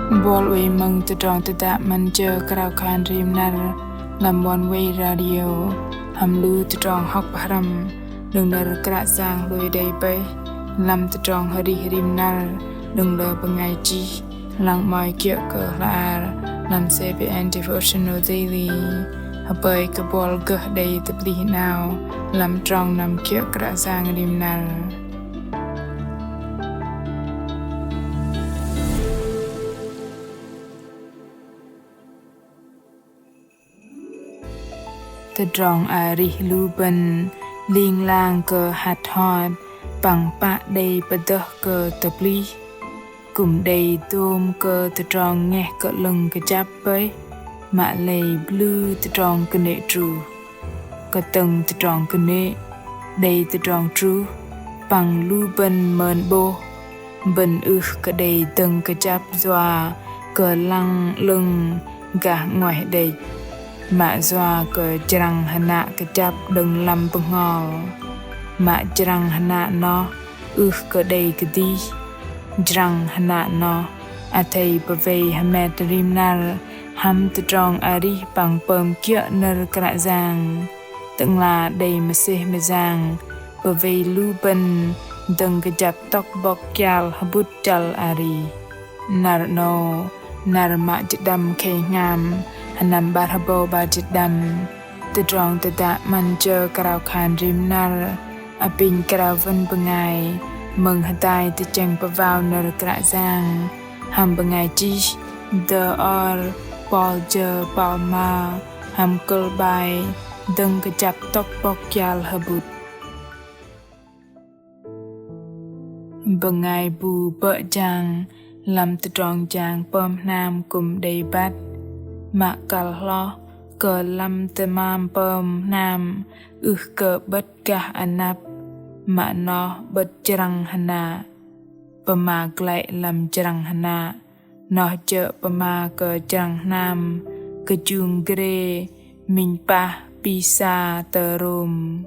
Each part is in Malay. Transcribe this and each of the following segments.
bơwei mừng Tơdrong tădă man chơ Krao khan rim nar làm Oneway radio ham lu Tơdrong học haram đừng nar Krạ Yang lùi đầy bay làm Tơdrong hari rim nar đừng lơ bengai chi lăng mai kia cờ la làm CBN devotional daily hăbʉi cái bol gỡ đầy tơplih nào làm trong nằm kia Krạ Yang rim nar Tơdrong arih lu bên ling lang cơ hạt hot bằng pa đầy pơdơh cơ tơplih cùng đầy tôm cơ Tơdrong ngeh cơ lưng KiJษ์mă-lei blue Tơdrong kơnê truh cơ tâng Tơdrong kơnê đầy Tơdrong truh bằng lu bên mơn bô bên cơ đầy tâng KiJษ์doa cơ lăng lưng gà ngoaih đầy mạ doa cơ Jrăng hănạ KiJษ์đừng làm bơhngol mạ Jrăng hănạ nó cơ đầy kơdih Jrăng hănạ nó athei bơwei hơmet rim nar ham Tơdrong arih bằng pơm kia nar Krạ Yang Tơ'ngla đầy mơsêh bơwei lu bên đừng KiJษ์tóc bọc KIAL HhiBU chăl arih nar no nar mạ Jrăng khe ngam hanam barhabo ba Jrăng Tơdrong tădă man chơ Krao khan rim nar apin Krao vân bơngai mừng athei KiJษ์vào nar Krạ Yang ham bơngai chi the or pol chơ pol ma ham kul bai đừng KiJษ์tóc bọc KIAL HhiBU bơngai bu Jrăng làm Tơdrong Jrăng pơm nam cùng đầy bát mạ kal lo cơ lam temam pơm nam cơ bất cả anap mạ nó bất Jrăng hănạ pama glai làm Jrăng hănạ nó chợ pama cơ Jrăng nam cơ chung gre min pa pisa tơdrong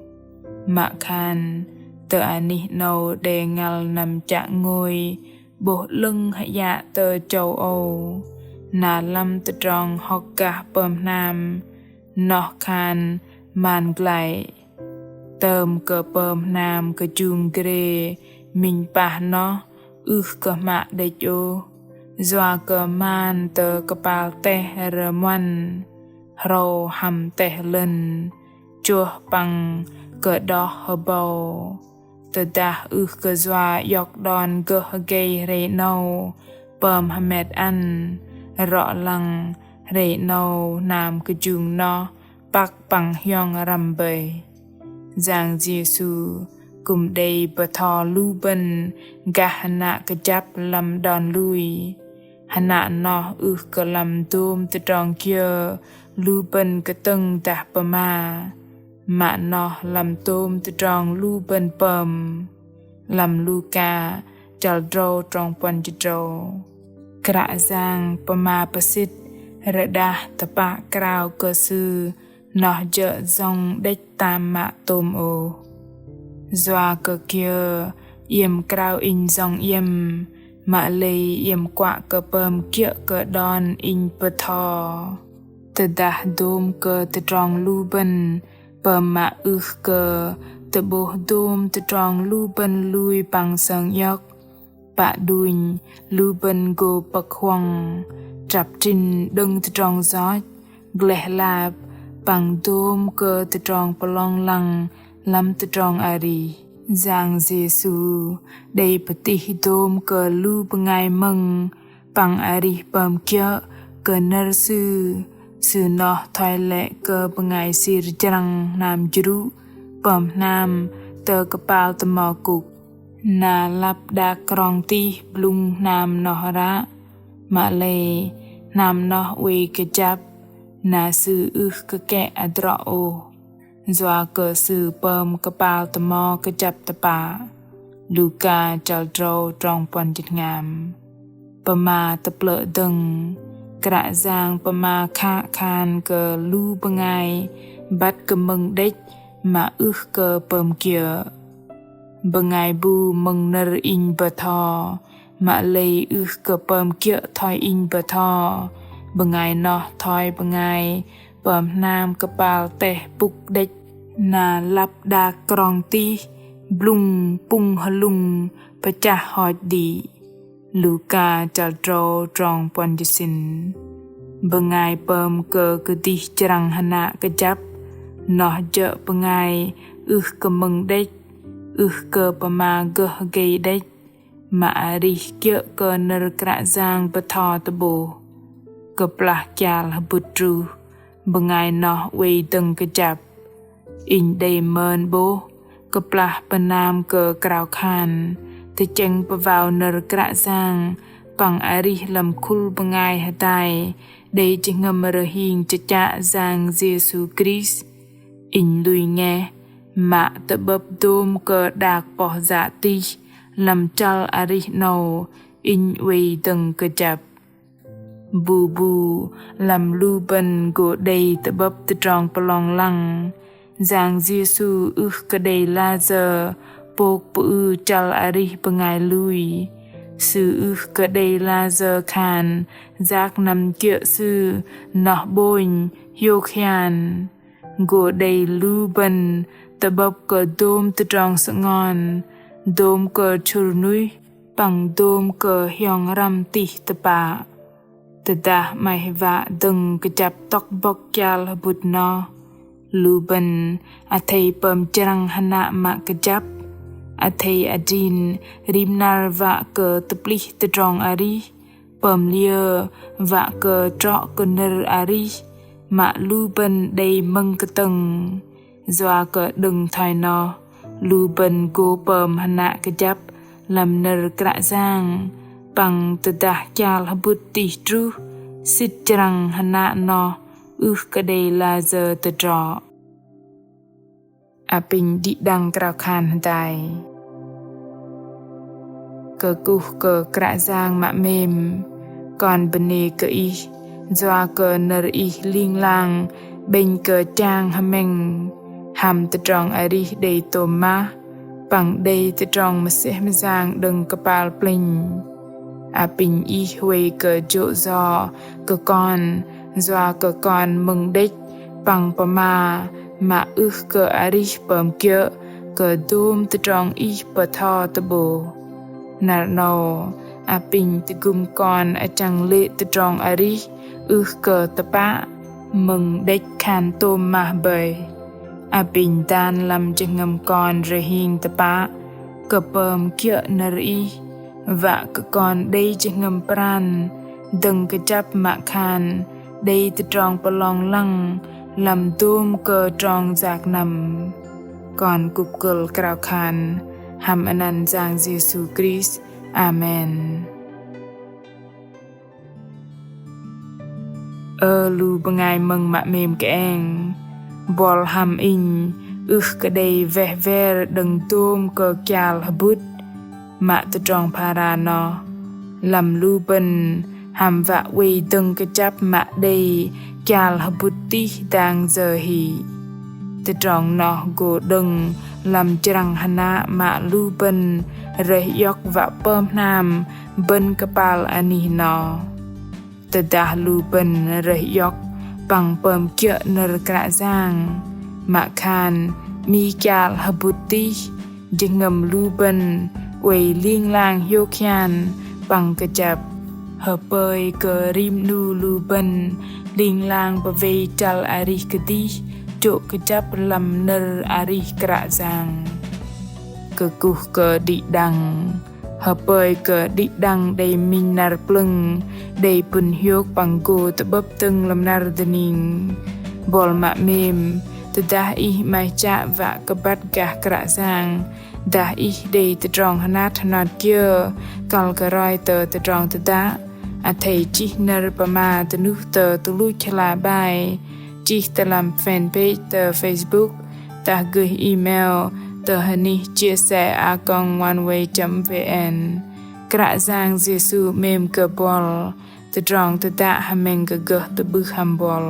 mạ khan tơ arih no đề ngal nằm trạng ngồi bộ lưng hạ dạ tơ châu Âu na lam Tơdrong học cả pơm nam nó khan man glai tơm cơ pơm nam cơ chung gre min pa nó cơ mạ đầy chô doa cơ man tơ kapal teh reman rau ham teh lên truh păng kơdih hăbau tădă cơ doa yok don gỡ gây re nâu pơm hơmet ăn rõ lăng re nâu nam cơ chung nó pak păng hyong ram bơih Giang Giêsu cùng đầy bờ thò lu bên gà hănạ KiJษ์làm đòn lui hănạ nó cơ làm tôm Tơdrong kia lu bên cơ tâng tả pama mạ nó làm tôm Tơdrong lu bên pơm làm lu ca chăl dro trong pon dro Krạ Yang pama pasit rada tapa Krao cơ sư nó dợ dòng đếch tam mạ tôm ô doa cơ kia yếm Krao in dòng yếm mă-lei yếm quạ cơ pơm kia cơ đòn in bờ thò tădă dôm cơ Tơdrong lu bên pơm mạ cơ tơ bô dôm Tơdrong lu bên lui bằng sân yok bạ đuỳnh lu bên gô bậc hoang trap trinh đừng Tơdrong giót gleh lạp bằng dôm cơ Tơdrong polong lăng làm Tơdrong arih Giang Giêsu đầy pati dôm cơ lu bengai mừng bằng arih pơm kia cơ nar sư nó thoai lệ cơ bengai sir Jrăng nam jru pơm nam tơ kapal tamo cục na lap da krong ti blung nam nó ra mă-lei nam nó uy KiJษ์na sư cơ kẹ adro ô doa cơ sư pơm kapal tamo KiJษ์tapa luka chăl dro trong pon ngam pama tơplih đừng Krạ Yang pama kha khan cơ lu bengai bắt cơ mừng đếch mà cơ pơm kia bengai bu mừng nar in bờ thò mă-lei cơ pơm kia thoi in bờ thò bơngai nọ thoi bơngai pơm nam kepal teh puk dek na lap da krong ti blung pung halung pecah hot di luka chăl trong pon jisin bơngai pơm kơdih Jrăng hana kejap noh je bơngai kemeng dek cơ pama geh gei dek ma arih kia kơnê Kră Yang betho tebo tơplah KIAL HhiBU truh bơngai noh wei tưng kejap in đầy mơn bố tơplah penam Krao khan te cheng vào nơ Kră Yang păng arih lam khul bơngai athei đầy cheng ngâm hin cha Jrăng Giêsu Christ in lui ngeh ma te bập dôm dak poh dạ ti lam chăl arih no in wei tưng kejap bu bu lam lu ben go đầy te bập Tơdrong pelong lăng Jrăng Giêsu kadei Lazar pok chăl arih bơngai lui sư kadei Lazar khan giác nam kia sư noh boin hiu khan go đầy lu ben te bập dôm Tơdrong ngon dôm chur nuih păng dôm hyong ram ti tepa tădă mai va dâng kejap tok bok KIAL HhiBU no lu ben athei pơm Jrăng hana ma kejap athei adin rimnar va tơplih Tơdrong arih pơm lia va truh kơnê arih ma lu ben đầy mâng tâng doa đừng thoi no lu ben go pơm hana kejap lam nơ Kră Yang păng tădă KIAL HhiBU ti truh sit Jrăng hana no kadei Lazar Tơdrong apin di dang Krao khan dai Kră Yang ma mem còn bene i doa nơ ling lang bên trang hameng ham Tơdrong arih đầy toma păng đầy Tơdrong mơsêh đừng kepal pling apin huey jo zo con doa con mừng đích păng pama ma arih pơm kia dôm Tơdrong betho tebo nar no apin tegum con achang le Tơdrong arih tepa mừng đích khan tôm ma bơih apin tan lam chengam con rehin tepa pơm kia nari và con đây chengam pran dâng kejap ma khan đây Tơdrong pelong lăng lam dôm trong giác nằm còn cục Krao khan ham anan Jrăng Giêsu Christ amen lu bơngai mừng ma mem keng bol ham in kadei veh ver đừng tôm KIAL HhiBU ma Tơdrong para no lam lu ben ham va wei tưng kejap ma đầy KIAL HhiBU ti dang giờ hi Tơdrong no go đừng lam Jrăng hana ma lu ben reh yok va pơm nam ben kepal ani no tădă lu ben reh yok păng pơm kia nơ Kră Yang ma khan mi KIAL HhiBU ti jengam lu ben wei ling lang hiu khan păng kejap bơih rim nu lu ben ling lang bơwei chăl arih kădih cho kejap lam nơ arih Kră Yang kădih dang bơih kădih dang đầy min nar plung đầy pun hiuk păng go te bập tưng lam nar dening bol ma mem tădă mai cha va kebat gah Kră Yang dah đầy Tơdrong hanat kia kal karoi Tơdrong tădă athei chi nơ pama tenu tulu chala bai chi lam fanpage Facebook ta gửi email hani chia sẻ @oneway.vn Kră Yang Giêsu mem bol Tơdrong tădă hameng geh te bơh hambol